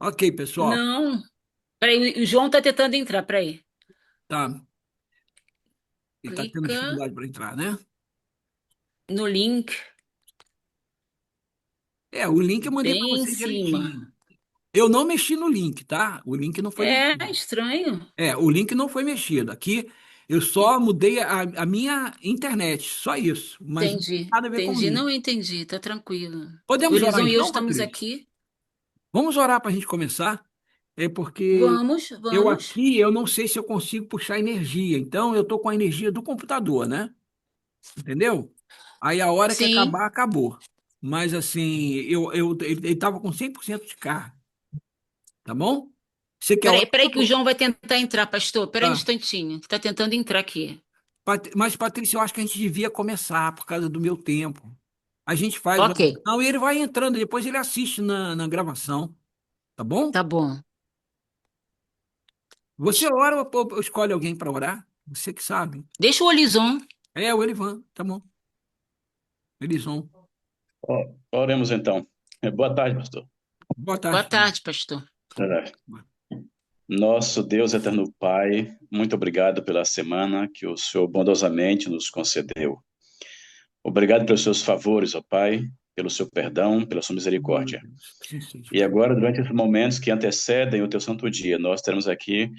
Ok, pessoal. Não. Peraí, o João tá tentando entrar, peraí. Tá. Ele tá tendo Clica dificuldade para entrar, né? no link O link eu mandei para bem em vocês cima. direitinho. Eu não mexi no link, tá? O link não foi É mexido. estranho. O link não foi mexido. Aqui eu só mudei a minha internet, só isso. Mas não tem Entendi, nada a ver com o entendi. link. Não entendi, tá tranquilo. O Podemos orar Elison e eu então, estamos Patrícia? aqui. Vamos orar para a gente começar? É porque Vamos, eu vamos. aqui, eu não sei se eu consigo puxar energia. Então eu tô com a energia do computador, né? Entendeu? Aí a hora que Sim. acabar, acabou. Mas assim, ele estava com 100% de carga, tá bom? Você quer Peraí, orar? peraí que o João vai tentar entrar, pastor. Peraí um Tá. instantinho, que tá tentando entrar aqui. Mas, Patrícia, eu acho que a gente devia começar por causa do meu tempo. A gente faz o... Ok, Não, e ele vai entrando, depois ele assiste na gravação, tá bom? tá bom. Você ora ou escolhe alguém para orar? Você que sabe. Deixa o Elison. O Elivan, tá bom. Elison. Oremos então. Boa tarde, pastor. Boa Boa tarde, filho. tarde, pastor. É. Nosso Deus eterno Pai, muito obrigado pela semana que o Senhor bondosamente nos concedeu. Obrigado pelos seus favores, ó Pai, pelo seu perdão, pela sua Meu misericórdia. Deus, assim seja, E Pai. agora, durante esses momentos que antecedem o teu santo dia, nós teremos aqui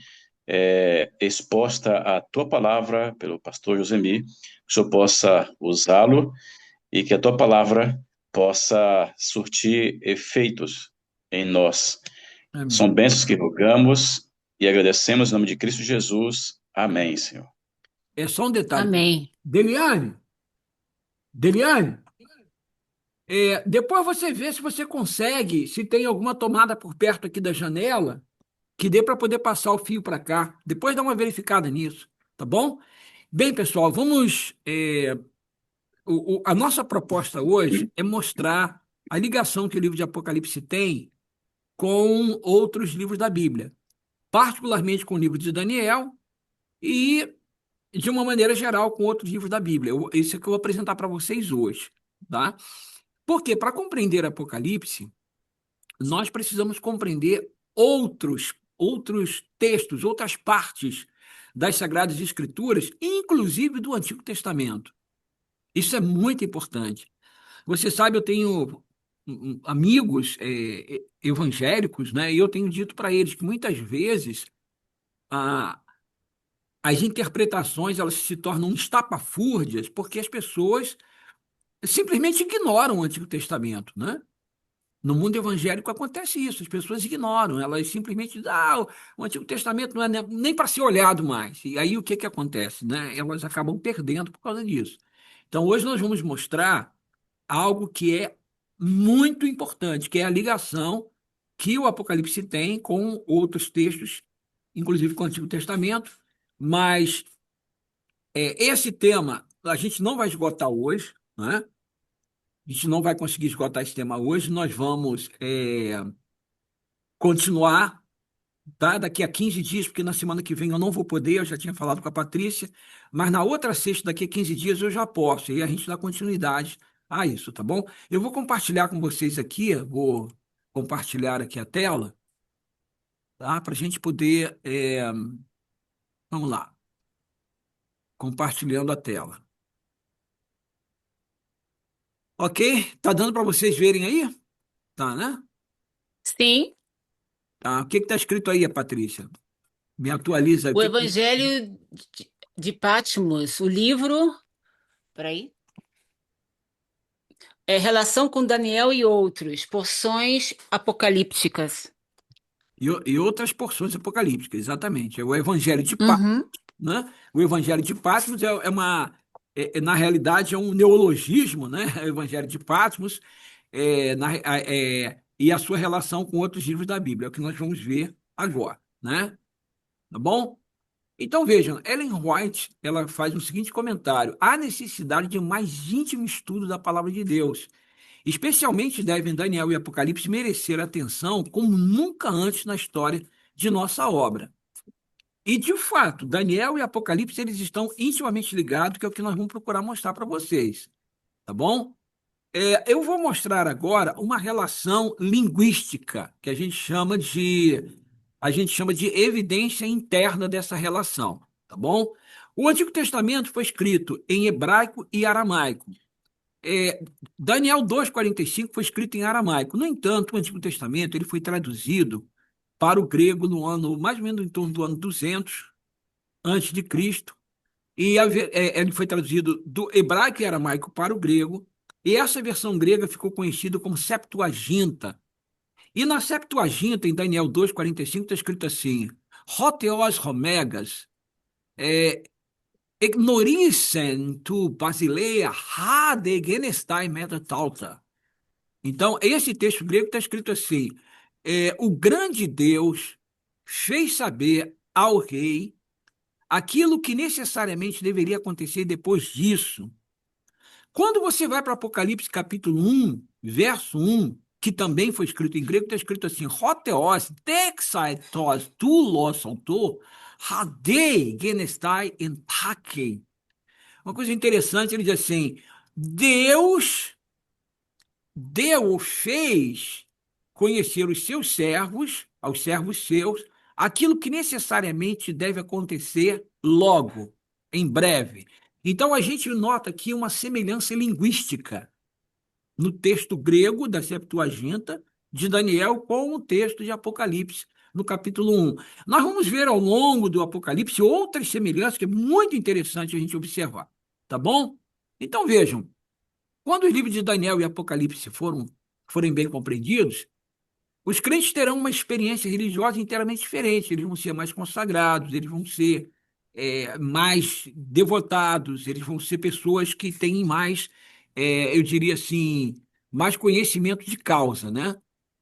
exposta a tua palavra pelo pastor Josemi, que o Senhor possa usá-lo e que a tua palavra possa surtir efeitos em nós. São Amém. bênçãos que rogamos e agradecemos em nome de Cristo Jesus. Amém, Senhor. É só um detalhe. Amém. Deliane, Deliane, depois você vê se você consegue, se tem alguma tomada por perto aqui da janela, que dê para poder passar o fio para cá. Depois dá uma verificada nisso, tá bom? Bem, pessoal, vamos. A nossa proposta hoje é mostrar a ligação que o livro de Apocalipse tem com outros livros da Bíblia, particularmente com o livro de Daniel e, de uma maneira geral, com outros livros da Bíblia. Isso é que eu vou apresentar para vocês hoje, tá? Porque para compreender Apocalipse, nós precisamos compreender outros textos, outras partes das Sagradas Escrituras, inclusive do Antigo Testamento. Isso é muito importante. Você sabe, eu tenho amigos evangélicos, né? E eu tenho dito para eles que muitas vezes a, as interpretações elas se tornam estapafúrdias porque as pessoas simplesmente ignoram o Antigo Testamento, né? No mundo evangélico acontece isso, as pessoas ignoram, elas simplesmente dizem, o Antigo Testamento não é nem para ser olhado mais. E aí o que que acontece, né? Elas acabam perdendo por causa disso. Então hoje nós vamos mostrar algo que é muito importante, que é a ligação que o Apocalipse tem com outros textos, inclusive com o Antigo Testamento, mas esse tema a gente não vai esgotar hoje, né? A gente não vai conseguir esgotar esse tema hoje, nós vamos continuar, tá? Daqui a 15 dias, porque na semana que vem eu não vou poder, eu já tinha falado com a Patrícia, mas na outra sexta, daqui a 15 dias, eu já posso, e a gente dá continuidade a isso, tá bom? Eu vou compartilhar com vocês aqui, vou compartilhar aqui a tela, tá? Para a gente poder, vamos lá, compartilhando a tela. Ok? Tá dando para vocês verem aí? Tá, né? Sim, Tá. O que que tá escrito aí, Patrícia? Me atualiza. O o que que... Evangelho de Patmos, o livro. Peraí. É relação com Daniel e outros, porções apocalípticas. E outras porções apocalípticas, exatamente. É o Evangelho de Paz, Uhum. né? O Evangelho de Patmos na realidade, é um neologismo, né? O Evangelho de Patmos, e a sua relação com outros livros da Bíblia, é o que nós vamos ver agora, né? Tá bom? Então vejam, Ellen White, ela faz o seguinte comentário: há necessidade de mais íntimo estudo da palavra de Deus. Especialmente devem Daniel e Apocalipse merecer atenção como nunca antes na história de nossa obra. E, de fato, Daniel e Apocalipse eles estão intimamente ligados, que é o que nós vamos procurar mostrar para vocês. Tá bom? Eu vou mostrar agora uma relação linguística que a gente chama de evidência interna dessa relação, tá bom? O Antigo Testamento foi escrito em hebraico e aramaico. É, Daniel 2,45 foi escrito em aramaico. No entanto, o Antigo Testamento ele foi traduzido para o grego no ano, mais ou menos em torno do ano 200 antes de Cristo, e ele foi traduzido do hebraico e aramaico para o grego, e essa versão grega ficou conhecida como Septuaginta. E na Septuaginta, em Daniel 2,45, está escrito assim: Hotheos homegas, ignorissem tu basileia hade genestai metatauta. Então, esse texto grego está escrito assim: o grande Deus fez saber ao rei aquilo que necessariamente deveria acontecer depois disso. Quando você vai para Apocalipse capítulo 1, verso 1, que também foi escrito em grego, está escrito assim: Hotheos, dexaitos, tulos, autor, hadei, genestai, entake. Uma coisa interessante, ele diz assim: Deus fez conhecer os seus servos, aos servos seus, aquilo que necessariamente deve acontecer logo, em breve. Então a gente nota aqui uma semelhança linguística no texto grego da Septuaginta de Daniel com o texto de Apocalipse, no capítulo 1. Nós vamos ver ao longo do Apocalipse outras semelhanças que é muito interessante a gente observar, tá bom? Então vejam, quando os livros de Daniel e Apocalipse forem bem compreendidos, os crentes terão uma experiência religiosa inteiramente diferente. Eles vão ser mais consagrados, eles vão ser mais devotados, eles vão ser pessoas que têm mais, eu diria assim, mais conhecimento de causa, né?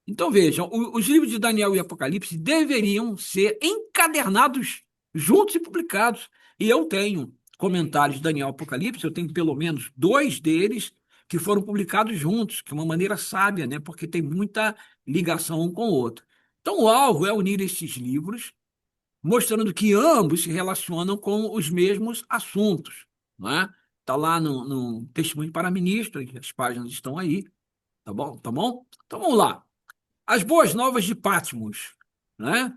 Então vejam, os livros de Daniel e Apocalipse deveriam ser encadernados juntos e publicados. E eu tenho comentários de Daniel e Apocalipse, eu tenho pelo menos dois deles que foram publicados juntos, que é uma maneira sábia, né? Porque tem muita ligação um com o outro. Então, o alvo é unir esses livros, mostrando que ambos se relacionam com os mesmos assuntos, não é? Está lá no Testemunho para Ministro, as páginas estão aí, tá bom? Tá bom? Então, vamos lá. As boas novas de Patmos, né?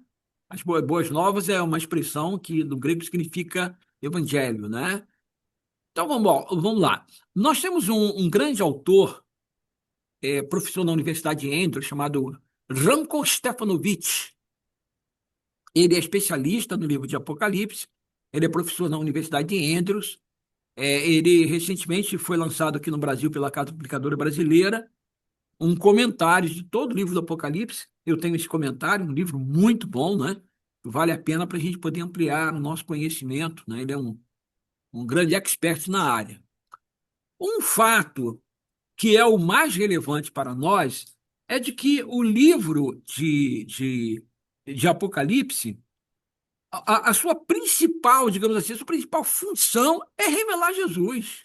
As boas novas é uma expressão que no grego significa evangelho, né? Então vamos lá. Nós temos um grande autor, professor na Universidade de Andrews, chamado Ranko Stefanovic. Ele é especialista no livro de Apocalipse, ele é professor na Universidade de Andrews, ele recentemente foi lançado aqui no Brasil pela Casa Publicadora Brasileira, um comentário de todo o livro do Apocalipse. Eu tenho esse comentário, um livro muito bom, né? Vale a pena para a gente poder ampliar o nosso conhecimento, né? Ele é um grande expert na área. Um fato que é o mais relevante para nós é de que o livro de Apocalipse, a sua principal, digamos assim, a sua principal função é revelar Jesus.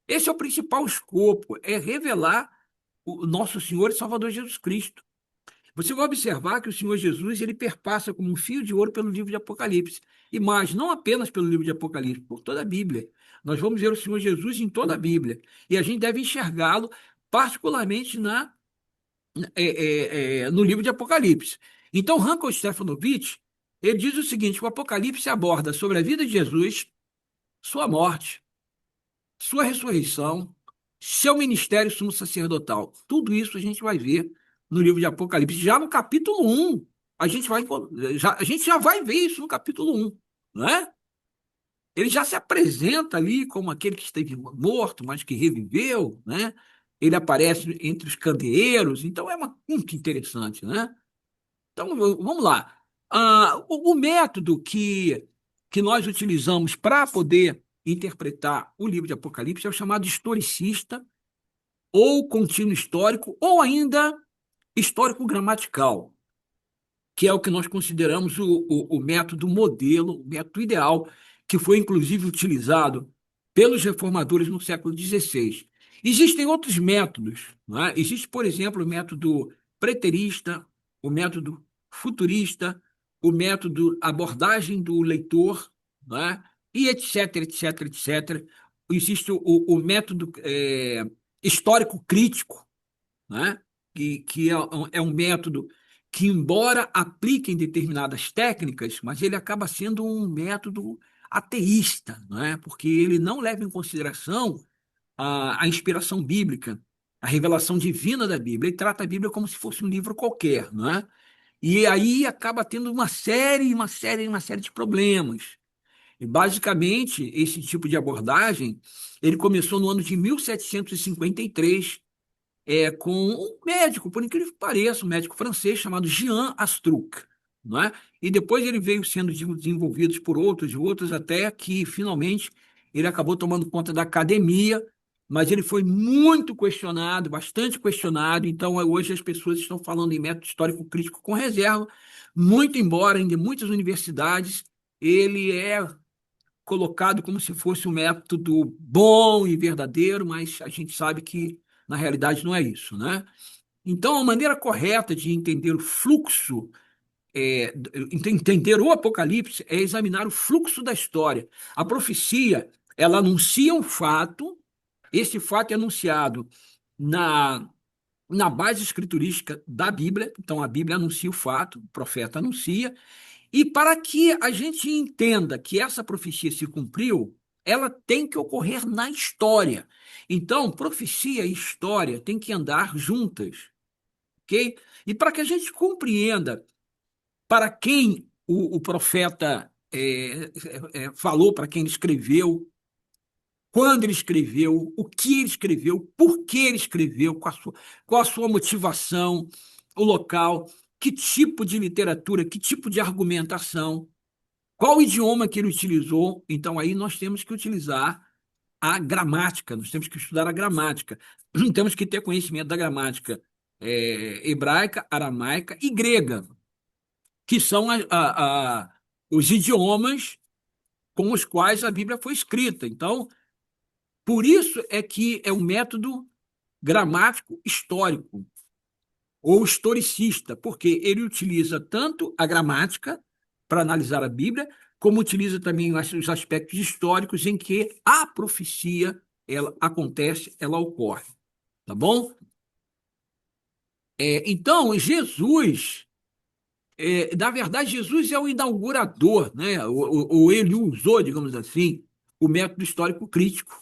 Esse é o principal escopo, é revelar o nosso Senhor e Salvador Jesus Cristo. Você vai observar que o Senhor Jesus ele perpassa como um fio de ouro pelo livro de Apocalipse. E mais, não apenas pelo livro de Apocalipse, por toda a Bíblia. Nós vamos ver o Senhor Jesus em toda a Bíblia. E a gente deve enxergá-lo particularmente no livro de Apocalipse. Então, Ranko Stefanovic, ele diz o seguinte: o Apocalipse aborda sobre a vida de Jesus, sua morte, sua ressurreição, seu ministério sumo sacerdotal. Tudo isso a gente vai ver no livro de Apocalipse. Já no capítulo 1, a gente já vai ver isso no capítulo 1, não é? Ele já se apresenta ali como aquele que esteve morto, mas que reviveu, né? Ele aparece entre os candeeiros, então muito interessante, né? Então, vamos lá. O método que nós utilizamos para poder interpretar o livro de Apocalipse é o chamado historicista, ou contínuo histórico, ou ainda histórico gramatical, que é o que nós consideramos o método modelo, o método ideal, que foi inclusive utilizado pelos reformadores no século XVI. Existem outros métodos, não é? Existe, por exemplo, o método preterista, o método futurista, o método abordagem do leitor, não é? E etc, etc, etc. Existe o método histórico crítico, né? Que é um método que, embora aplique em determinadas técnicas, mas ele acaba sendo um método ateísta, não é? Porque ele não leva em consideração a inspiração bíblica, a revelação divina da Bíblia. Ele trata a Bíblia como se fosse um livro qualquer, não é? E aí acaba tendo uma série de problemas. E basicamente, esse tipo de abordagem, ele começou no ano de 1753, com um médico, por incrível que pareça, um médico francês chamado Jean Astruc, não é? E depois ele veio sendo desenvolvido por outros e outros, até que finalmente ele acabou tomando conta da academia, mas ele foi muito questionado, bastante questionado. Então hoje as pessoas estão falando em método histórico crítico com reserva, muito embora em muitas universidades ele é colocado como se fosse um método bom e verdadeiro, mas a gente sabe que na realidade não é isso, né? Então, a maneira correta de entender o fluxo, entender o Apocalipse, é examinar o fluxo da história. A profecia, ela anuncia um fato, esse fato é anunciado na, na base escriturística da Bíblia, então a Bíblia anuncia o fato, o profeta anuncia, e para que a gente entenda que essa profecia se cumpriu, ela tem que ocorrer na história. Então, profecia e história têm que andar juntas, ok? E para que a gente compreenda para quem o profeta falou, para quem ele escreveu, quando ele escreveu, o que ele escreveu, por que ele escreveu, qual a sua motivação, o local, que tipo de literatura, que tipo de argumentação, qual o idioma que ele utilizou. Então, aí nós temos que utilizar a gramática, nós temos que estudar a gramática. Temos que ter conhecimento da gramática hebraica, aramaica e grega, que são os idiomas com os quais a Bíblia foi escrita. Então, por isso é que é um método gramático histórico ou historicista, porque ele utiliza tanto a gramática para analisar a Bíblia, como utiliza também os aspectos históricos em que a profecia ela acontece, ela ocorre, tá bom? Então, Jesus, na verdade, Jesus é o inaugurador, né? Ou ele usou, digamos assim, o método histórico crítico,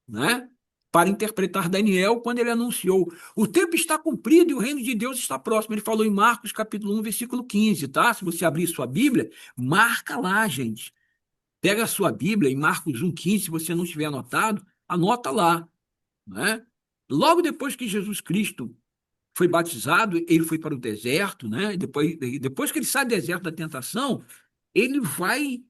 né? Para interpretar Daniel quando ele anunciou: o tempo está cumprido e o reino de Deus está próximo. Ele falou em Marcos capítulo 1, versículo 15, tá? Se você abrir sua Bíblia, marca lá, gente. Pega a sua Bíblia em Marcos 1,15, se você não tiver anotado, anota lá, né? Logo depois que Jesus Cristo foi batizado, ele foi para o deserto, né? Depois que ele sai do deserto da tentação, ele vai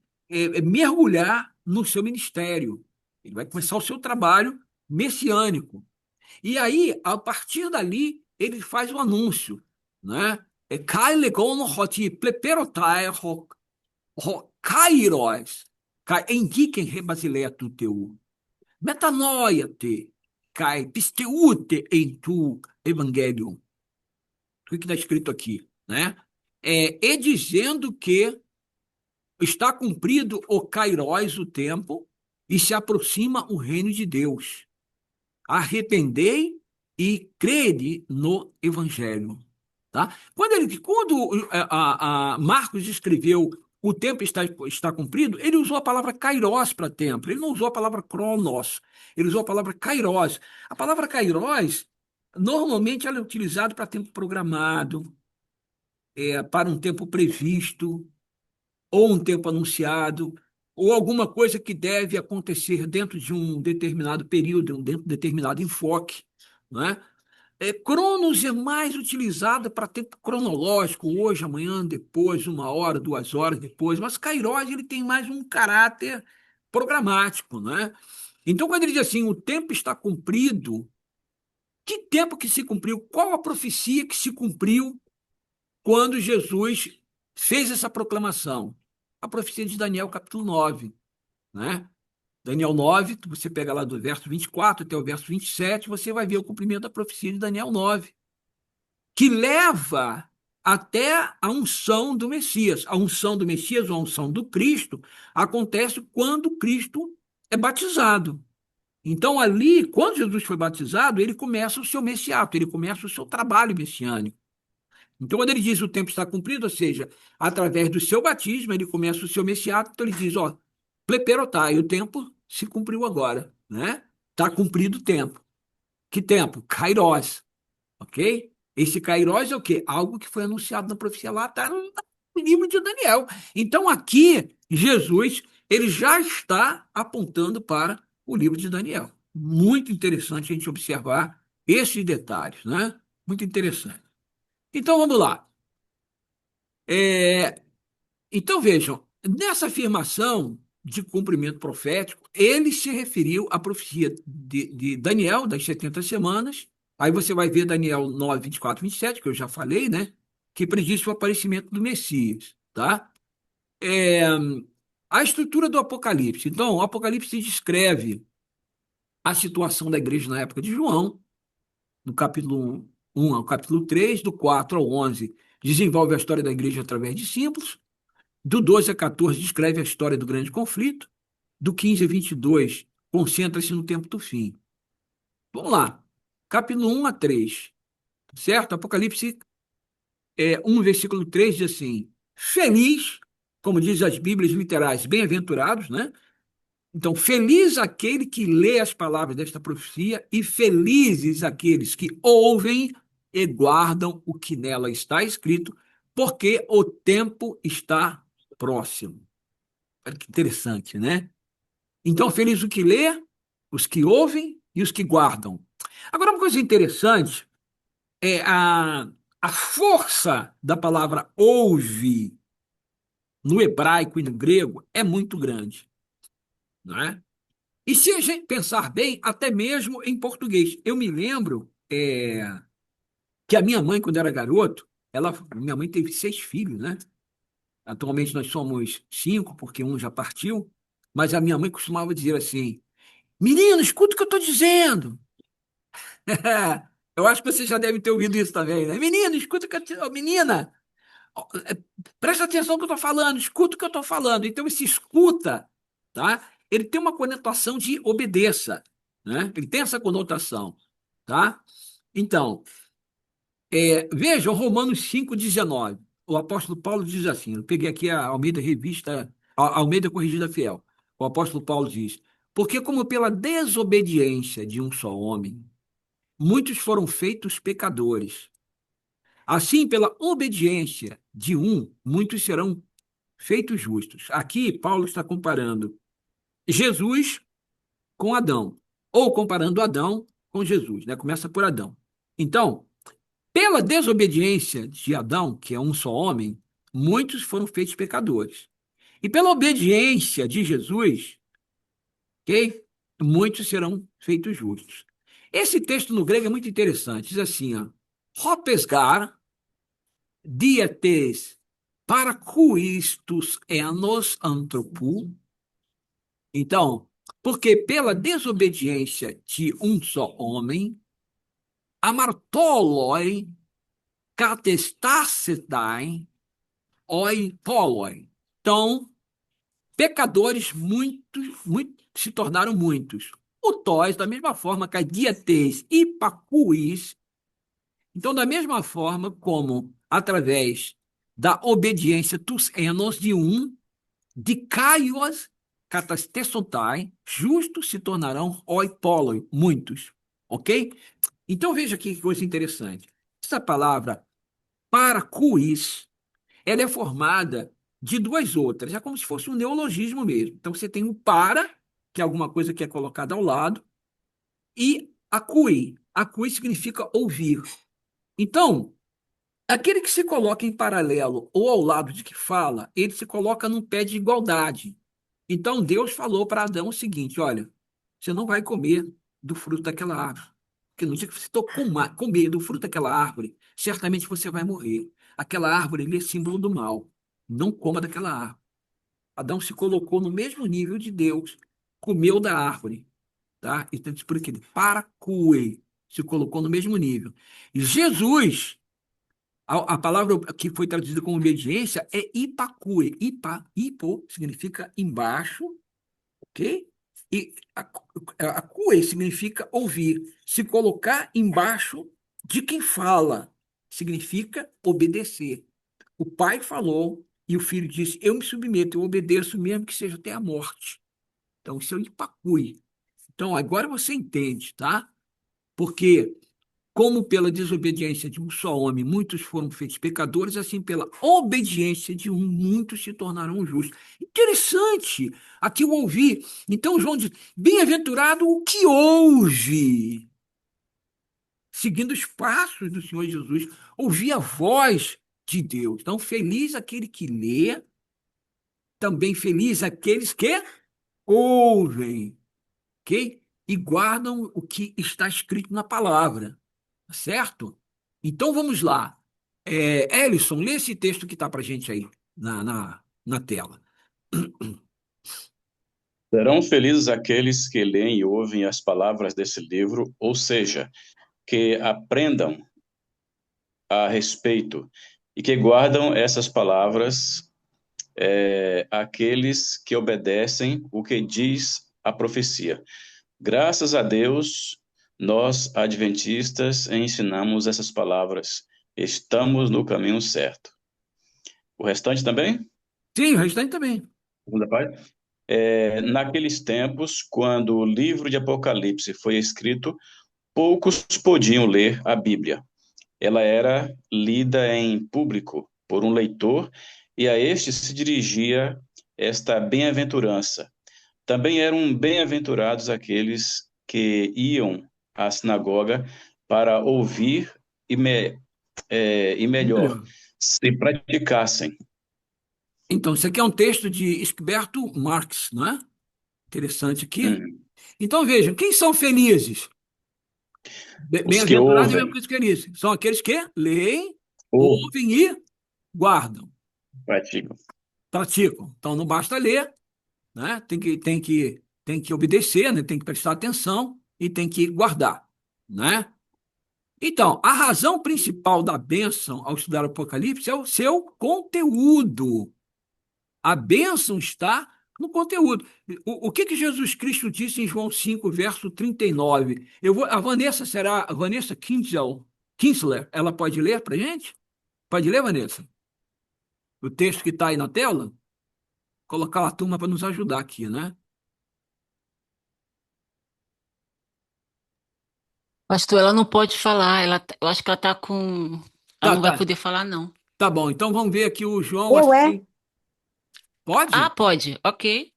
mergulhar no seu ministério. Ele vai começar o seu trabalho messiânico. E aí, a partir dali, ele faz o anúncio, né? Kai legon hoti pleperotai ho kairos, kai endiken rebasiletu teu, metanoia te, kai pisteute em tu evangelium. O que está escrito aqui, né? E dizendo que está cumprido o kairos, o tempo, e se aproxima o reino de Deus. Arrependei e crede no evangelho. Tá? Quando Marcos escreveu o tempo está cumprido, ele usou a palavra kairos para tempo, ele não usou a palavra cronos, ele usou a palavra kairos. A palavra kairos, normalmente, ela é utilizada para tempo programado, para um tempo previsto, ou um tempo anunciado, ou alguma coisa que deve acontecer dentro de um determinado período, dentro de um determinado enfoque, não é? Cronos é mais utilizada para tempo cronológico, hoje, amanhã, depois, 1 hora, 2 horas depois, mas Kairos ele tem mais um caráter programático, né? Então, quando ele diz assim, o tempo está cumprido, que tempo que se cumpriu? Qual a profecia que se cumpriu quando Jesus fez essa proclamação? A profecia de Daniel, capítulo 9, né? Daniel 9, você pega lá do verso 24 até o verso 27, você vai ver o cumprimento da profecia de Daniel 9, que leva até a unção do Messias. A unção do Messias, ou a unção do Cristo, acontece quando Cristo é batizado. Então, ali, quando Jesus foi batizado, ele começa o seu messiato, ele começa o seu trabalho messiânico. Então, quando ele diz o tempo está cumprido, ou seja, através do seu batismo, ele começa o seu messiato, então ele diz, ó, pleperotai, o tempo se cumpriu agora, né? Está cumprido o tempo. Que tempo? Kairos, ok? Esse Kairos é o quê? Algo que foi anunciado na profecia lá, está no livro de Daniel. Então, aqui, Jesus, ele já está apontando para o livro de Daniel. Muito interessante a gente observar esses detalhes, né? Muito interessante. Então, vamos lá. É, então, vejam, nessa afirmação de cumprimento profético, ele se referiu à profecia de Daniel, das 70 semanas. Aí você vai ver Daniel 9, 24, 27, que eu já falei, né? Que prediz o aparecimento do Messias, tá? É, a estrutura do Apocalipse. Então, o Apocalipse descreve a situação da igreja na época de João, do capítulo 1 ao capítulo 3, do 4 ao 11, desenvolve a história da igreja através de símbolos. Do 12 a 14, descreve a história do grande conflito. Do 15 a 22, concentra-se no tempo do fim. Vamos lá. Capítulo 1 a 3, certo? Apocalipse 1, versículo 3 diz assim: Feliz, como diz as Bíblias literais, bem-aventurados, né? Então, feliz aquele que lê as palavras desta profecia e felizes aqueles que ouvem e guardam o que nela está escrito, porque o tempo está próximo. Olha que interessante, né? Então, feliz o que lê, os que ouvem e os que guardam. Agora, uma coisa interessante é a força da palavra ouve no hebraico e no grego é muito grande, não é? E se a gente pensar bem, até mesmo em português. Eu me lembro que a minha mãe, quando era garoto, minha mãe teve 6 filhos, né? Atualmente nós somos 5, porque um já partiu. Mas a minha mãe costumava dizer assim: Menino, escuta o que eu estou dizendo. Eu acho que você já deve ter ouvido isso também, né? Menino, escuta o que eu estou... Menina, ó, presta atenção no que eu estou falando, escuta o que eu estou falando. Então, esse escuta, tá? Ele tem uma conotação de obedeça, né? Ele tem essa conotação, tá? Então, vejam Romanos 5,19. O apóstolo Paulo diz assim, eu peguei aqui a Almeida Revista, a Almeida Corrigida Fiel. O apóstolo Paulo diz, porque como pela desobediência de um só homem, muitos foram feitos pecadores. Assim, pela obediência de um, muitos serão feitos justos. Aqui, Paulo está comparando Jesus com Adão, ou comparando Adão com Jesus, né? Começa por Adão. Então, pela desobediência de Adão, que é um só homem, muitos foram feitos pecadores. E pela obediência de Jesus, ok? Muitos serão feitos justos. Esse texto no grego é muito interessante. Diz assim, ó, Hopesgar, dietes paracuistus enos anthropou. Então, porque pela desobediência de um só homem, amartoloi catestasedai oi poloi. Então, pecadores se tornaram muitos. O tos, da mesma forma que a dietes e pacuis, então, da mesma forma como através da obediência tus enos de um, de caios catastesontai, justos se tornarão oipoloi, muitos. Ok? Então veja aqui que coisa interessante. Essa palavra paracuis, ela é formada de duas outras, é como se fosse um neologismo mesmo. Então você tem o para, que é alguma coisa que é colocada ao lado, e acui. Acui significa ouvir. Então, aquele que se coloca em paralelo ou ao lado de que fala, ele se coloca num pé de igualdade. Então Deus falou para Adão o seguinte: olha, você não vai comer do fruto daquela árvore. Porque no dia que você comer do fruto daquela árvore, certamente você vai morrer. Aquela árvore ali é símbolo do mal. Não coma daquela árvore. Adão se colocou no mesmo nível de Deus, comeu da árvore. Tá? Então, por aqui, paracue, se colocou no mesmo nível. E Jesus, a palavra que foi traduzida como obediência é ipacue. Ipo significa embaixo, ok? E a cue significa ouvir. Se colocar embaixo de quem fala significa obedecer. O pai falou e o filho disse: Eu me submeto, eu obedeço, mesmo que seja até a morte. Então, isso é o ipacui. Então, agora você entende, tá? Porque, como pela desobediência de um só homem muitos foram feitos pecadores, assim pela obediência de um muitos se tornarão justos. Interessante! Aqui eu ouvi. Então, João diz: Bem-aventurado o que ouve, seguindo os passos do Senhor Jesus, ouvir a voz de Deus. Então, feliz aquele que lê, também feliz aqueles que ouvem, ok? E guardam o que está escrito na palavra, tá certo? Então vamos lá. Ellison, lê esse texto que está para a gente aí na tela. Serão felizes aqueles que leem e ouvem as palavras desse livro, ou seja, que aprendam a respeito e que guardam essas palavras, aqueles que obedecem o que diz a profecia. Graças a Deus, nós, adventistas, ensinamos essas palavras. Estamos no caminho certo. O restante também? Sim, o restante também. Segunda parte? Naqueles tempos, quando o livro de Apocalipse foi escrito, poucos podiam ler a Bíblia. Ela era lida em público por um leitor e a este se dirigia esta bem-aventurança. Também eram bem-aventurados aqueles que iam à sinagoga para ouvir e melhor, Melhor. se praticassem. Então, isso aqui é um texto de Esquerdo Marx, não é? Interessante aqui. Uhum. Então, vejam, quem são felizes? Os que Bem-aventurados é mesmo ouvem, que isso felizes. São aqueles que leem, ouvem, ouvem e guardam, praticam. praticam. Então, não basta ler, né? Tem que obedecer, né? Tem que prestar atenção e tem que guardar, né? Então, a razão principal da bênção ao estudar o Apocalipse é o seu conteúdo. A bênção está no conteúdo. O que Jesus Cristo disse em João 5, verso 39? A Vanessa, será a Vanessa Kinsler, ela pode ler para gente? Pode ler, Vanessa? O texto que está aí na tela? Colocar a turma para nos ajudar aqui, né? Pastor, ela não pode falar. Eu acho que ela tá com. Ela Tá, não vai tá. poder falar, não. Tá bom. Então vamos ver aqui o João Eu é? assim. Pode? Ah, pode. Ok.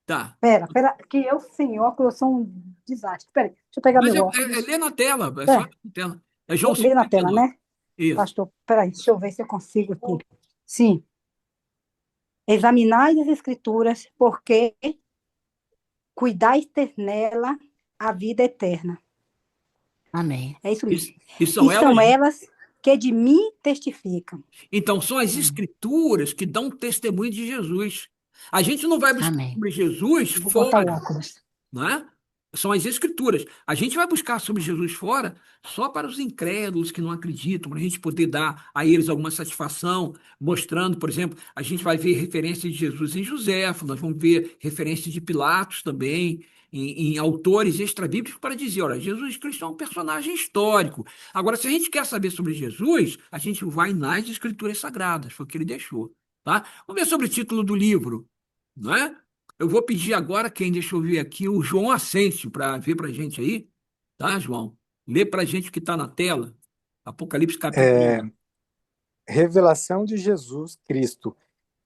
Tá. Pera, que eu, senhor, que eu sou um desastre. Peraí, deixa eu pegar Mas meu é óculos. ler na tela, é só É, ler na tela. É João lê na tela, 5,39. né? Isso. Pastor, peraí, deixa eu ver se eu consigo aqui. Sim. Examinai as escrituras, porque cuidais ter nela a vida eterna. Amém. É isso mesmo. E são E elas. são elas que de mim testificam. Então, são as Hum. escrituras que dão testemunho de Jesus. A gente não vai buscar Amém. sobre Jesus Eu vou botar o fora, óculos. não é? São as escrituras. A gente vai buscar sobre Jesus fora só para os incrédulos que não acreditam, para a gente poder dar a eles alguma satisfação, mostrando, por exemplo, a gente vai ver referência de Jesus em Joséfo, nós vamos ver referência de Pilatos também, em autores extrabíblicos, para dizer, olha, Jesus Cristo é um personagem histórico. Agora, se a gente quer saber sobre Jesus, a gente vai nas escrituras sagradas, foi o que ele deixou, tá? Vamos ver sobre o título do livro, não é? Eu vou pedir agora quem, deixa eu ver aqui, o João Ascencio, para ver para a gente aí, tá, João? Lê para a gente o que está na tela. Apocalipse capítulo 1. Revelação de Jesus Cristo,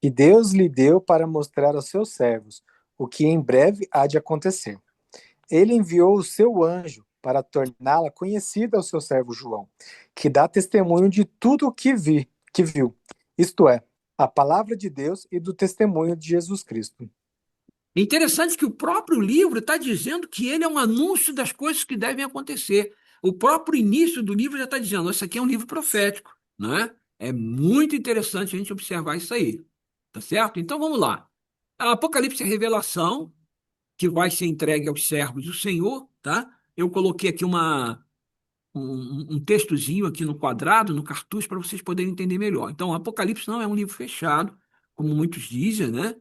que Deus lhe deu para mostrar aos seus servos o que em breve há de acontecer. Ele enviou o seu anjo para torná-la conhecida ao seu servo João, que dá testemunho de tudo o que viu, isto é, a palavra de Deus e do testemunho de Jesus Cristo. Interessante que o próprio livro está dizendo que ele é um anúncio das coisas que devem acontecer. O próprio início do livro já está dizendo, isso aqui é um livro profético, não é? É muito interessante a gente observar isso aí, tá certo? Então vamos lá. A Apocalipse é a revelação que vai ser entregue aos servos do Senhor, tá? Eu coloquei aqui um textozinho aqui no quadrado, no cartucho, para vocês poderem entender melhor. Então, Apocalipse não é um livro fechado, como muitos dizem, né?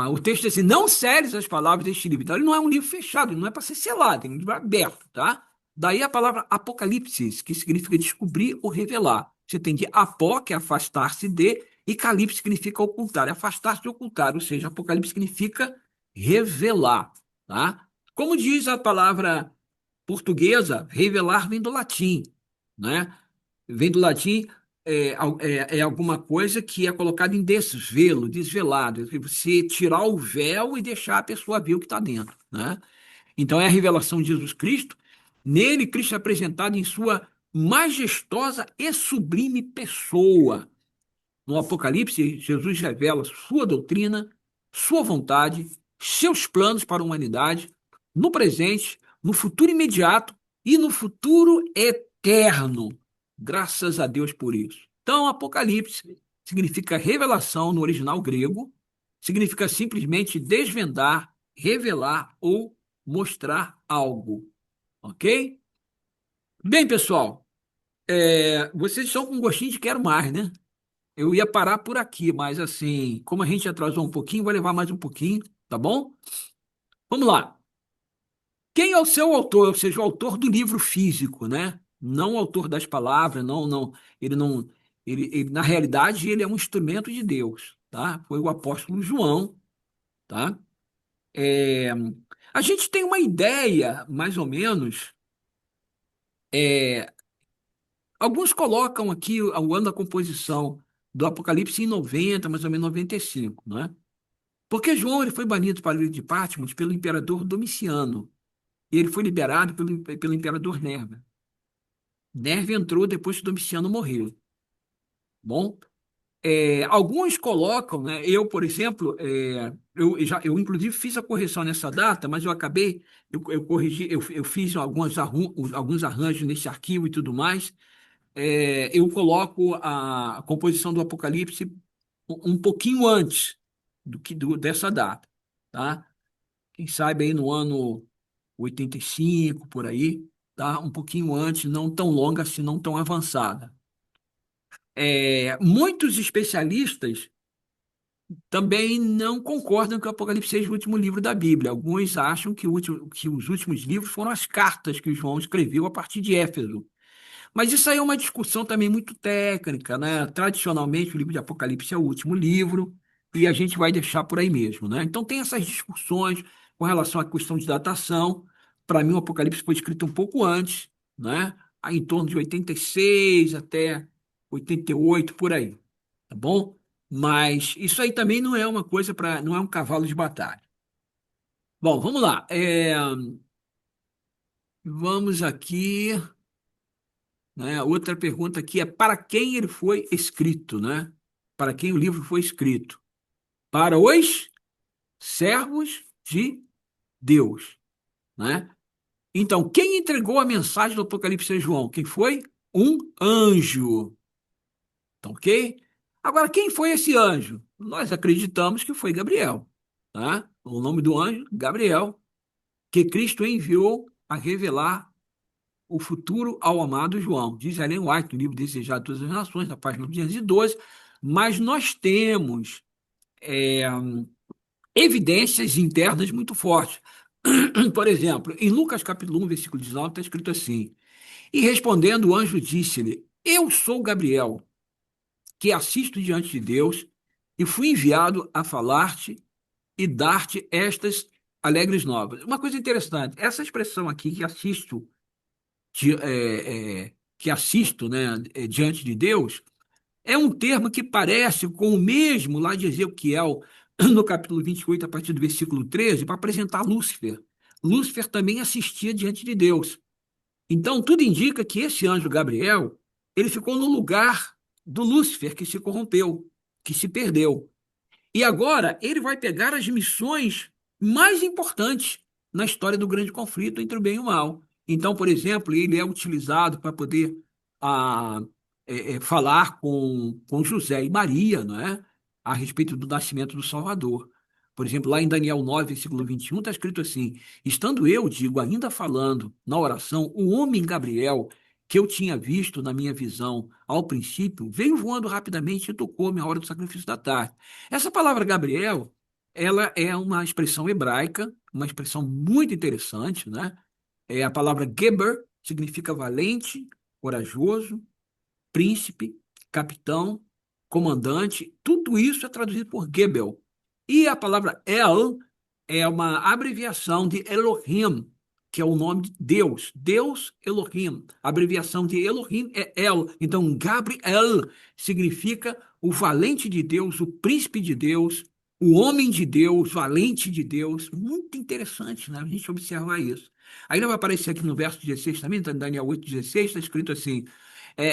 O texto diz assim, não seles as palavras deste livro. Então, ele não é um livro fechado, ele não é para ser selado, é um livro aberto, tá? Daí a palavra apocalipse, que significa descobrir ou revelar. Você tem de apó, que é afastar-se de, e calipse significa ocultar, é afastar-se de ocultar, ou seja, apocalipse significa revelar, tá? Como diz a palavra portuguesa, revelar vem do latim, né? Vem do latim é alguma coisa que é colocada em desvelo, desvelado. Você tirar o véu e deixar a pessoa ver o que está dentro, né? Então é a revelação de Jesus Cristo. Nele, Cristo é apresentado em sua majestosa e sublime pessoa. No Apocalipse, Jesus revela sua doutrina, sua vontade, seus planos para a humanidade, no presente, no futuro imediato e no futuro eterno. Graças a Deus por isso. Então, Apocalipse significa revelação no original grego, significa simplesmente desvendar, revelar ou mostrar algo. Ok? Bem, pessoal, vocês estão com gostinho de quero mais, né? Eu ia parar por aqui, mas assim, como a gente atrasou um pouquinho, vai levar mais um pouquinho, tá bom? Vamos lá. Quem é o seu autor? Ou seja, o autor do livro físico, né? Não o autor das palavras, não, ele não, na realidade, ele é um instrumento de Deus, tá? Foi o apóstolo João, tá? É, a gente tem uma ideia, mais ou menos, é, alguns colocam aqui o ano da composição do Apocalipse em 90, mais ou menos 95, né? Porque João ele foi banido para a ilha de Patmos pelo imperador Domiciano. E ele foi liberado pelo imperador Nerva. Nerva entrou depois que Domiciano morreu. Bom, alguns colocam, né? Eu, por exemplo, eu inclusive fiz a correção nessa data, mas eu corrigi, eu fiz alguns arranjos nesse arquivo e tudo mais. Eu coloco a composição do Apocalipse um pouquinho antes dessa data, tá? Quem sabe aí no ano 85 por aí, tá? Um pouquinho antes, não tão longa assim, não tão avançada. Muitos especialistas também não concordam que o Apocalipse seja o último livro da Bíblia. Alguns acham que os últimos livros foram as cartas que João escreveu a partir de Éfeso. Mas isso aí é uma discussão também muito técnica, né? Tradicionalmente, o livro de Apocalipse é o último livro e a gente vai deixar por aí mesmo, né? Então, tem essas discussões com relação à questão de datação. Para mim, o Apocalipse foi escrito um pouco antes, né? Aí, em torno de 86 até 88, por aí, tá bom? Mas isso aí também não é uma coisa para, não é um cavalo de batalha. Bom, vamos lá. Vamos aqui. Né? Outra pergunta aqui é para quem ele foi escrito, né? Para quem o livro foi escrito? Para os servos de Deus, né? Então, quem entregou a mensagem do Apocalipse a João? Quem foi? Um anjo, tá ok? Agora, quem foi esse anjo? Nós acreditamos que foi Gabriel, tá? O nome do anjo, Gabriel, que Cristo enviou a revelar o futuro ao amado João. Diz Ellen White, no livro Desejado de Todas as Nações, na página 212, mas nós temos evidências internas muito fortes. Por exemplo, em Lucas capítulo 1, versículo 19, está escrito assim, e respondendo o anjo disse-lhe, eu sou Gabriel, que assisto diante de Deus, e fui enviado a falar-te e dar-te estas alegres novas. Uma coisa interessante, essa expressão aqui, que assisto, né, diante de Deus, é um termo que parece com o mesmo lá de Ezequiel, no capítulo 28, a partir do versículo 13, para apresentar Lúcifer. Lúcifer também assistia diante de Deus. Então, tudo indica que esse anjo Gabriel, ele ficou no lugar do Lúcifer, que se corrompeu, que se perdeu. E agora ele vai pegar as missões mais importantes na história do grande conflito entre o bem e o mal. Então, por exemplo, ele é utilizado para poder ah, falar com José e Maria, não é? A respeito do nascimento do Salvador. Por exemplo, lá em Daniel 9, versículo 21, está escrito assim: estando eu, digo, ainda falando na oração, o homem Gabriel, que eu tinha visto na minha visão ao princípio, veio voando rapidamente e tocou-me a hora do sacrifício da tarde. Essa palavra Gabriel, ela é uma expressão hebraica, uma expressão muito interessante, né? A palavra Geber significa valente, corajoso, príncipe, capitão, comandante, tudo isso é traduzido por Gebel. E a palavra El é uma abreviação de Elohim, que é o nome de Deus. Deus Elohim. A abreviação de Elohim é El. Então, Gabriel significa o valente de Deus, o príncipe de Deus, o homem de Deus, valente de Deus. Muito interessante, né? A gente observar isso. Ainda vai aparecer aqui no verso 16 também, tá em Daniel 8,16, está escrito assim: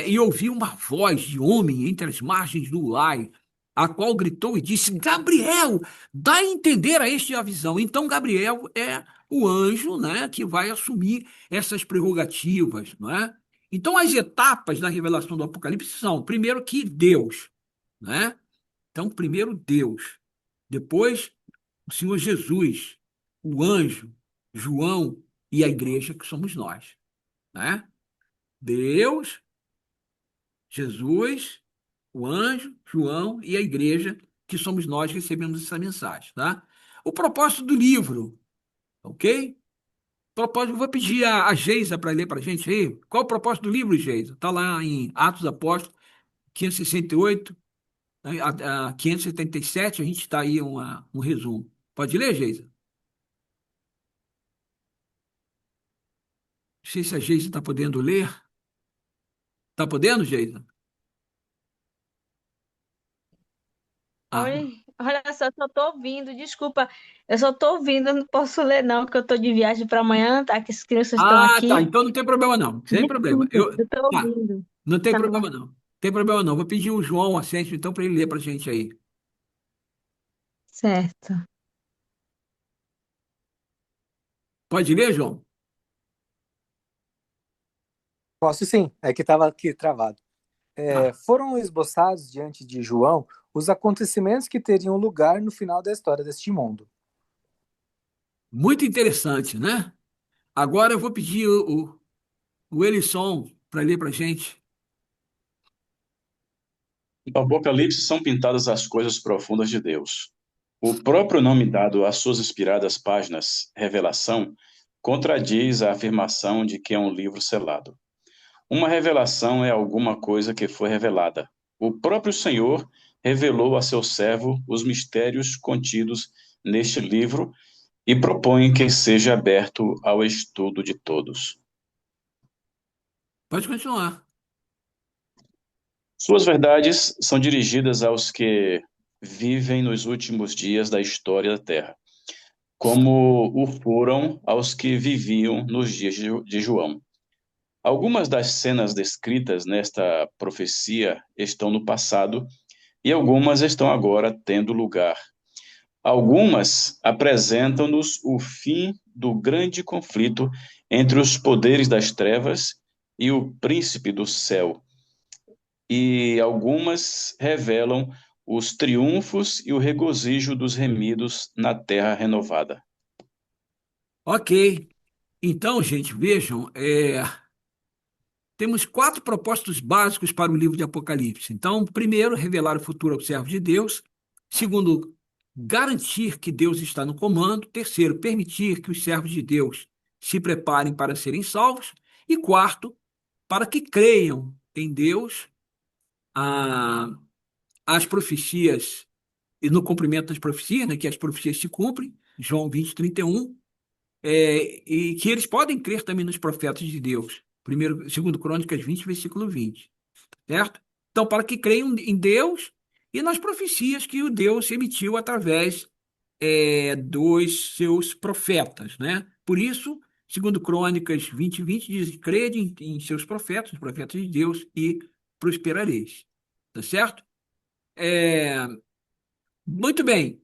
e ouvi uma voz de homem entre as margens do Ulai, a qual gritou e disse: Gabriel, dá a entender a este a visão. Então, Gabriel é o anjo, né, que vai assumir essas prerrogativas, não é? Então, as etapas da revelação do Apocalipse são, primeiro, que Deus, né? Então, primeiro Deus, depois o Senhor Jesus, o anjo, João e a igreja, que somos nós, né? Deus, Jesus, o anjo, João e a igreja, que somos nós que recebemos essa mensagem, tá? O propósito do livro, ok? Propósito, eu vou pedir a Geisa para ler para a gente aí. Qual o propósito do livro, Geisa? Está lá em Atos dos Apóstolos, 568, né, a 577, a gente está aí um resumo. Pode ler, Geisa? Não sei se a Geisa está podendo ler. Está podendo, Geisa? Ah, Oi, olha só, só tô ouvindo, desculpa, eu só tô ouvindo, eu não posso ler não, porque eu tô de viagem para amanhã, tá? Que as crianças estão tá. aqui. Então não tem problema não. Sem problema. Desculpa, eu tô Tá. ouvindo. Não tem Tá, problema não. Tem problema não. Vou pedir o João Ascenso então para ele ler para a gente aí. certo. Pode ler, João? Posso sim, é que estava aqui travado. Tá. Foram esboçados diante de João os acontecimentos que teriam lugar no final da história deste mundo. Muito interessante, né? Agora eu vou pedir o Elisson para ler para a gente. No Apocalipse são pintadas as coisas profundas de Deus. O próprio nome dado às suas inspiradas páginas, Revelação, contradiz a afirmação de que é um livro selado. Uma revelação é alguma coisa que foi revelada. O próprio Senhor revelou a seu servo os mistérios contidos neste livro e propõe que seja aberto ao estudo de todos. Pode continuar. Suas verdades são dirigidas aos que vivem nos últimos dias da história da Terra, como o foram aos que viviam nos dias de João. Algumas das cenas descritas nesta profecia estão no passado e algumas estão agora tendo lugar. Algumas apresentam-nos o fim do grande conflito entre os poderes das trevas e o príncipe do céu, e algumas revelam os triunfos e o regozijo dos remidos na terra renovada. Ok. Então, gente, vejam, temos quatro propósitos básicos para o livro de Apocalipse. Então, primeiro, revelar o futuro aos servos de Deus. Segundo, garantir que Deus está no comando. Terceiro, permitir que os servos de Deus se preparem para serem salvos. E quarto, para que creiam em Deus, a, as profecias, e no cumprimento das profecias, né, que as profecias se cumprem, João 20:31, e que eles podem crer também nos profetas de Deus. Primeiro, segundo Crônicas 20, versículo 20, certo? Então, para que creiam em Deus e nas profecias que o Deus emitiu através dos seus profetas, né? Por isso, segundo Crônicas 20:20 diz: crede em seus profetas, os profetas de Deus, e prosperareis. Tá certo? É, muito bem.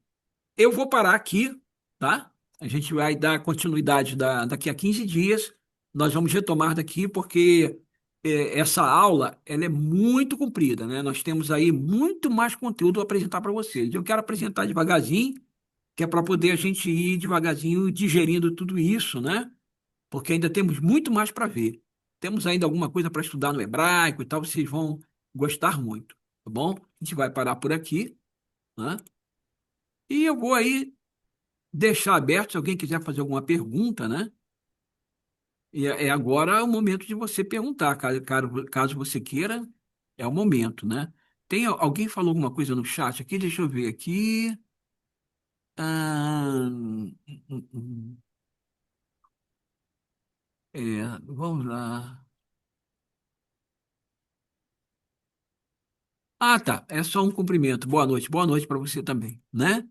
Eu vou parar aqui, tá? A gente vai dar continuidade daqui a 15 dias. Nós vamos retomar daqui porque essa aula ela é muito comprida, né? Nós temos aí muito mais conteúdo a apresentar para vocês. Eu quero apresentar devagarzinho, que é para poder a gente ir devagarzinho digerindo tudo isso, né? Porque ainda temos muito mais para ver, temos ainda alguma coisa para estudar no hebraico e tal, vocês vão gostar muito, tá bom? A gente vai parar por aqui, né? E eu vou aí deixar aberto, se alguém quiser fazer alguma pergunta, né? E é agora o momento de você perguntar, caso você queira, é o momento, né? Alguém falou alguma coisa no chat aqui? Deixa eu ver aqui. Hum. Vamos lá. Ah, tá. É só um cumprimento. Boa noite. Boa noite para você também, né?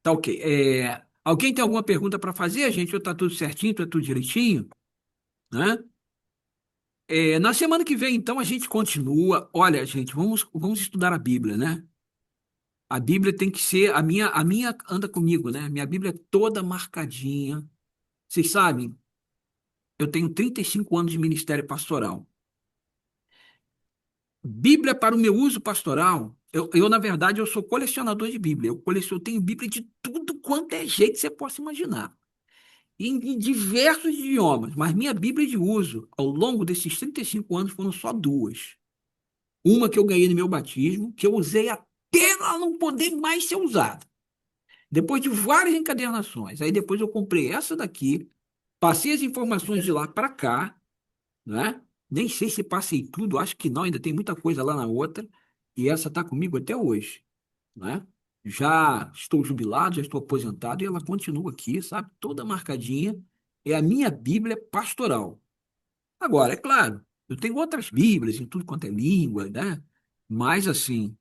Tá ok. Alguém tem alguma pergunta para fazer, gente? Ou tá tudo certinho, tá tudo direitinho, né? Na semana que vem, então, a gente continua. Olha, gente, vamos estudar a Bíblia, né? A Bíblia tem que ser a minha anda comigo, né? Minha Bíblia é toda marcadinha. Vocês sabem, eu tenho 35 anos de ministério pastoral. Bíblia para o meu uso pastoral, na verdade, eu sou colecionador de Bíblia. Eu tenho Bíblia de tudo quanto é jeito que você possa imaginar. Em diversos idiomas, mas minha Bíblia de uso, ao longo desses 35 anos, foram só duas. Uma que eu ganhei no meu batismo, que eu usei até ela não poder mais ser usada. Depois de várias encadernações. Aí depois eu comprei essa daqui, passei as informações de lá para cá, né? Nem sei se passei tudo, acho que não, ainda tem muita coisa lá na outra. E essa está comigo até hoje, né? Já estou jubilado, já estou aposentado e ela continua aqui, sabe? Toda marcadinha. É a minha Bíblia pastoral. Agora, é claro, eu tenho outras Bíblias em tudo quanto é língua, né? Mas assim,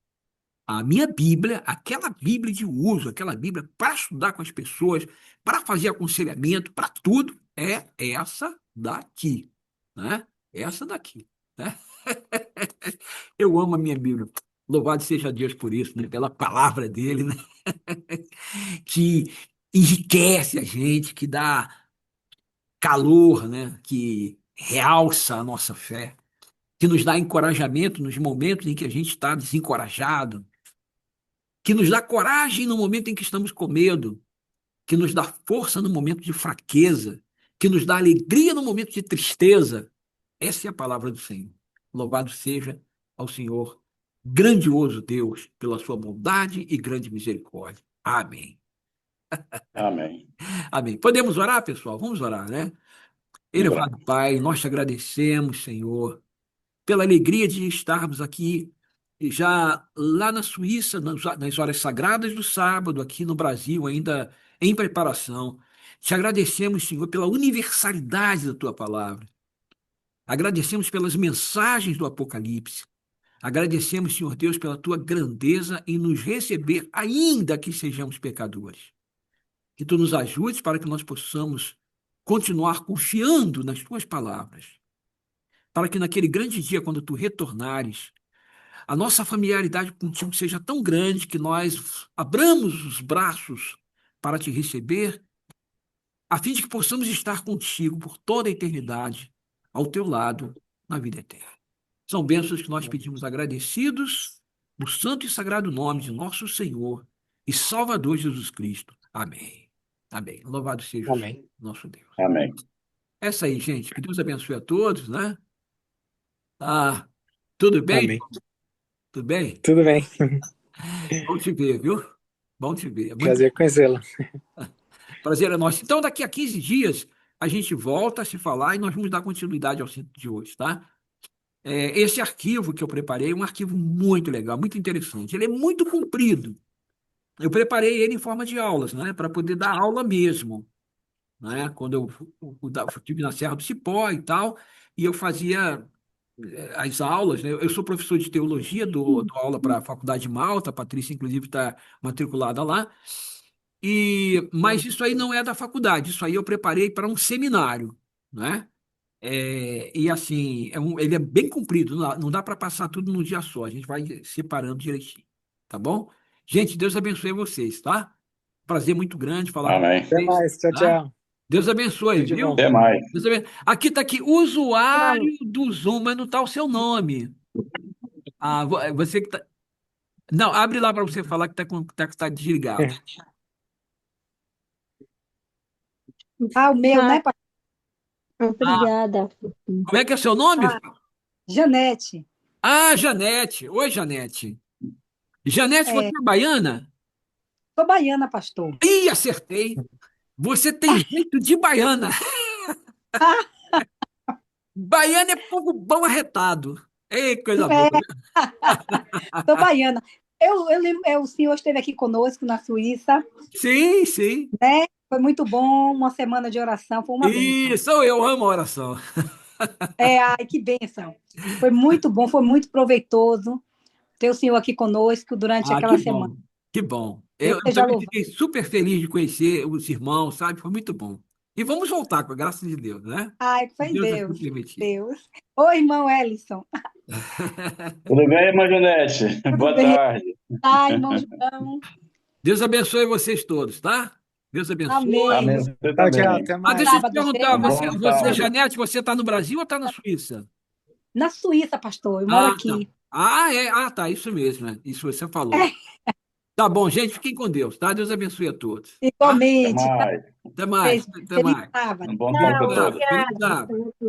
a minha Bíblia, aquela Bíblia de uso, aquela Bíblia para estudar com as pessoas, para fazer aconselhamento, para tudo, é essa daqui, né? Essa daqui, né? Eu amo a minha Bíblia. Louvado seja Deus por isso, né? Pela palavra dele, né? Que enriquece a gente, que dá calor, né? Que realça a nossa fé, que nos dá encorajamento nos momentos em que a gente está desencorajado, que nos dá coragem no momento em que estamos com medo, que nos dá força no momento de fraqueza, que nos dá alegria no momento de tristeza. Essa é a palavra do Senhor. Louvado seja ao Senhor, grandioso Deus, pela sua bondade e grande misericórdia. Amém. Amém. Amém. Podemos orar, pessoal? Vamos orar, né? Vamos orar. Elevado Pai, nós te agradecemos, Senhor, pela alegria de estarmos aqui já lá na Suíça, nas horas sagradas do sábado, aqui no Brasil, ainda em preparação. Te agradecemos, Senhor, pela universalidade da tua palavra. Agradecemos pelas mensagens do Apocalipse. Agradecemos, Senhor Deus, pela tua grandeza em nos receber, ainda que sejamos pecadores. Que tu nos ajudes para que nós possamos continuar confiando nas tuas palavras. Para que naquele grande dia, quando tu retornares, a nossa familiaridade contigo seja tão grande que nós abramos os braços para te receber, a fim de que possamos estar contigo por toda a eternidade, ao teu lado, na vida eterna. São bênçãos que nós pedimos agradecidos no santo e sagrado nome de nosso Senhor e Salvador Jesus Cristo. Amém. Amém. Louvado seja Amém. o nosso Deus. Amém. Essa aí, gente. Que Deus abençoe a todos, né? Ah, tudo bem? Amém. Tudo bem? Tudo bem. Bom te ver, viu? Bom te ver. Muito Prazer conhecê-la. prazer é nosso. Então, daqui a 15 dias, a gente volta a se falar e nós vamos dar continuidade ao centro de hoje, tá? Esse arquivo que eu preparei é um arquivo muito legal, muito interessante. Ele é muito comprido. Eu preparei ele em forma de aulas, né? Para poder dar aula mesmo, né? Quando eu estive na Serra do Cipó e tal, e eu fazia as aulas, né? Eu sou professor de teologia, dou aula para a Faculdade de Malta, a Patrícia, inclusive, está matriculada lá. Mas isso aí não é da faculdade, isso aí eu preparei para um seminário, né? E assim, ele é bem comprido, não dá para passar tudo num dia só, a gente vai separando direitinho, tá bom? Gente, Deus abençoe vocês, tá? Prazer muito grande falar com Amém. Até vocês, mais. Tchau, tá? tchau. Deus abençoe, Tudo de viu? bom. Até mais. Aqui tá aqui, usuário do Zoom, mas não tá o seu nome. Você que tá. Não, abre lá para você falar que tá desligado. Ah, o meu, né, Obrigada. Como é que é seu nome? Ah, Janete, Ah, Janete. Oi, Janete. Janete, você é, é baiana? sou baiana, pastor. Ih, acertei. Você tem jeito de baiana. Baiana é povo bom arretado. Ei, coisa boa. É, sou baiana. O senhor esteve aqui conosco na Suíça, Sim, sim. né? Foi muito bom, uma semana de oração, foi uma bênção. Isso, eu amo a oração. Ai, que bênção. Foi muito bom, foi muito proveitoso ter o senhor aqui conosco durante Ah, que aquela semana. bom. Que bom. Deus Eu seja também louvado. fiquei super feliz de conhecer os irmãos, sabe? Foi muito bom. E vamos voltar, com a graça de Deus, né? Ai, Se foi Deus assim Deus, permitir. Deus. Oi, irmão Ellison. Tudo bem, irmã Janete? Tudo Boa bem? tarde. Ai, irmão João. Deus abençoe vocês todos, tá? Deus abençoe. Amém. Amém. Você Tchau, tchau. também. Até Ah, mais. deixa eu te Sábado, perguntar, Um bem, bom você, sábado. Janete, você está no Brasil ou está na Suíça? na Suíça, pastor. Eu moro Ah, tá. aqui. Ah, é. Ah, tá. Isso mesmo. Isso você falou. Tá bom, gente. Fiquem com Deus, tá? Deus abençoe a todos. Tá? Até Igualmente. mais. Até mais. Feliz, Até feliz mais. sábado. Um bom Feliz tempo a sábado. todos. Feliz sábado.